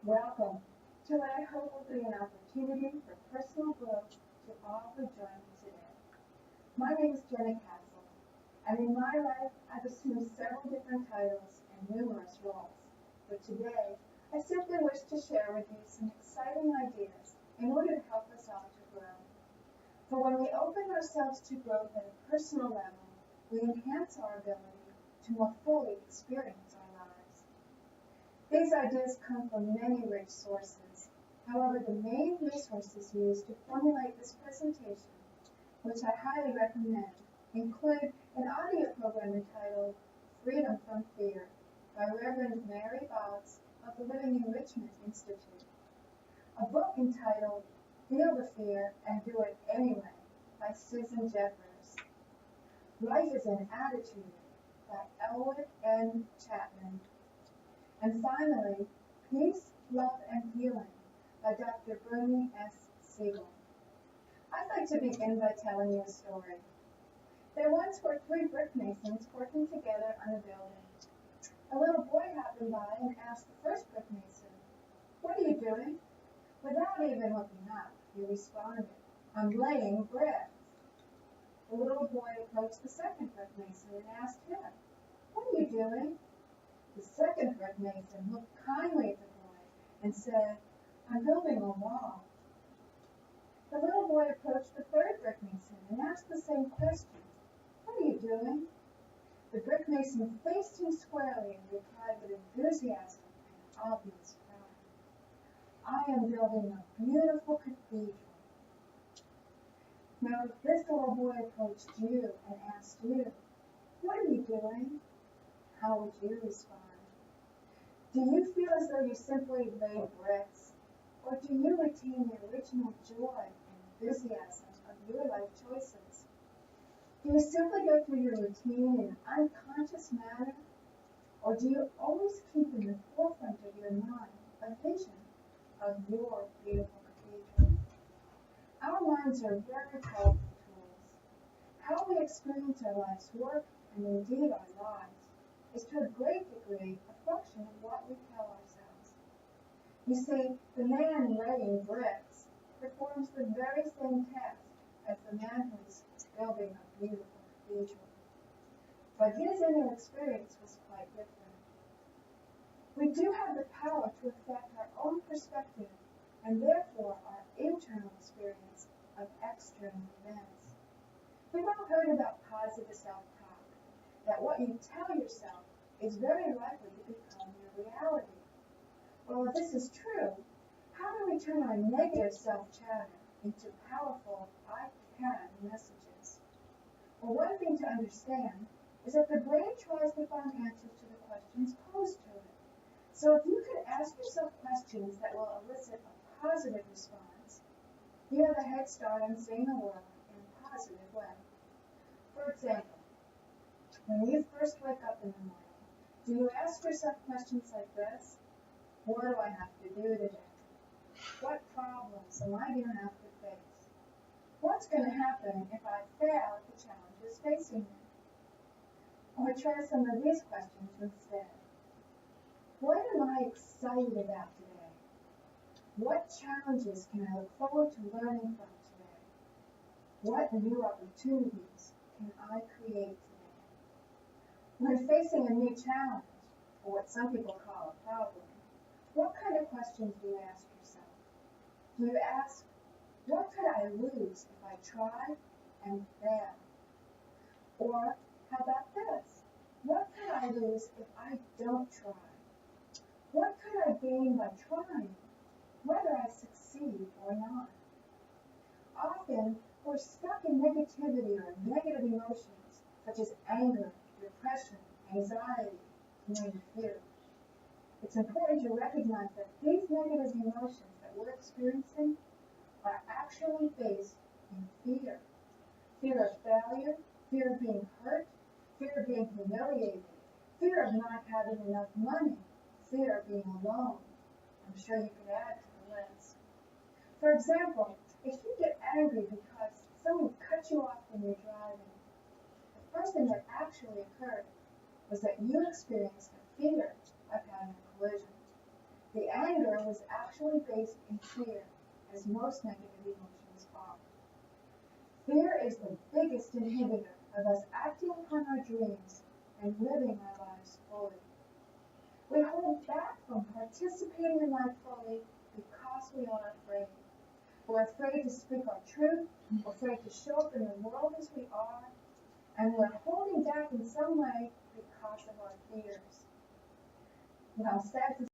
Welcome to what I hope will be an opportunity for personal growth to all who join me today. My name is Jenny Castle, and in my life I've assumed several different titles and numerous roles. But today, I simply wish to share with you some exciting ideas in order to help us all to grow. For when we open ourselves to growth at a personal level, we enhance our ability to more fully experience our lives. These ideas come from many rich sources. However, the main resources used to formulate this presentation, which I highly recommend, include an audio program entitled Freedom from Fear by Reverend Mary Boggs of the Living Enrichment Institute, a book entitled Feel the Fear and Do It Anyway by Susan Jeffers, Life is an Attitude by Elwood N. Chapman, and finally, Peace, Love, and Healing by Dr. Bernie S. Siegel. I'd like to begin by telling you a story. There once were three brick masons working together on a building. A little boy happened by and asked the first brick mason, "What are you doing?" Without even looking up, he responded, "I'm laying bricks." The little boy approached the second brick mason and asked him, "What are you doing?" The second brick mason looked kindly at the boy and said, "I'm building a wall." The little boy approached the third brick mason and asked the same question, "What are you doing?" The brick mason faced him squarely and replied with enthusiasm and obvious pride, "I am building a beautiful cathedral." Now, if this little boy approached you and asked you, "What are you doing?" how would you respond? Do you feel as though you simply laid bricks, or do you retain the original joy and enthusiasm of your life choices? Do you simply go through your routine in an unconscious manner, or do you always keep in the forefront of your mind a vision of your beautiful cathedral? Our minds are very powerful tools. How we experience our life's work, and indeed our lives, is to a great degree a function of what we tell ourselves. You see, the man laying bricks performs the very same task as the man who is building a beautiful cathedral. But his inner experience was quite different. We do have the power to affect our own perspective and therefore our internal experience of external events. We've all heard about positive self-talk, that what you tell yourself is very likely to become your reality. Well, if this is true, how do we turn our negative self-chatter into powerful I can messages? Well, one thing to understand is that the brain tries to find answers to the questions posed to it. So if you could ask yourself questions that will elicit a positive response, you have a head start on seeing the world in a positive way. For example, when you first wake up in the morning, do you ask yourself questions like this? What do I have to do today? What problems am I going to have to face? What's going to happen if I fail at the challenges facing me? Or try some of these questions instead. What am I excited about today? What challenges can I look forward to learning from today? What new opportunities can I create today? When facing a new challenge, or what some people call a problem, what kind of questions do you ask yourself? Do you ask, what could I lose if I try and fail? Or how about this? What could I lose if I don't try? What could I gain by trying, whether I succeed or not? Often, we're stuck in negativity or negative emotions, such as anger, depression, anxiety, to name a few. It's important to recognize that these negative emotions that we're experiencing are actually based in fear. Fear of failure, fear of being hurt, fear of being humiliated, fear of not having enough money, fear of being alone. I'm sure you could add to the list. For example, if you get angry because someone cut you off when you're driving, the first thing that actually occurred was that you experienced a fear of having a collision. The anger was actually based in fear, as most negative emotions are. Fear is the biggest inhibitor of us acting upon our dreams and living our lives fully. We hold back from participating in life fully because we are afraid. We're afraid to speak our truth, we're afraid to show up in the world as we are, and we're holding back in some way because of our fears. Now, sad to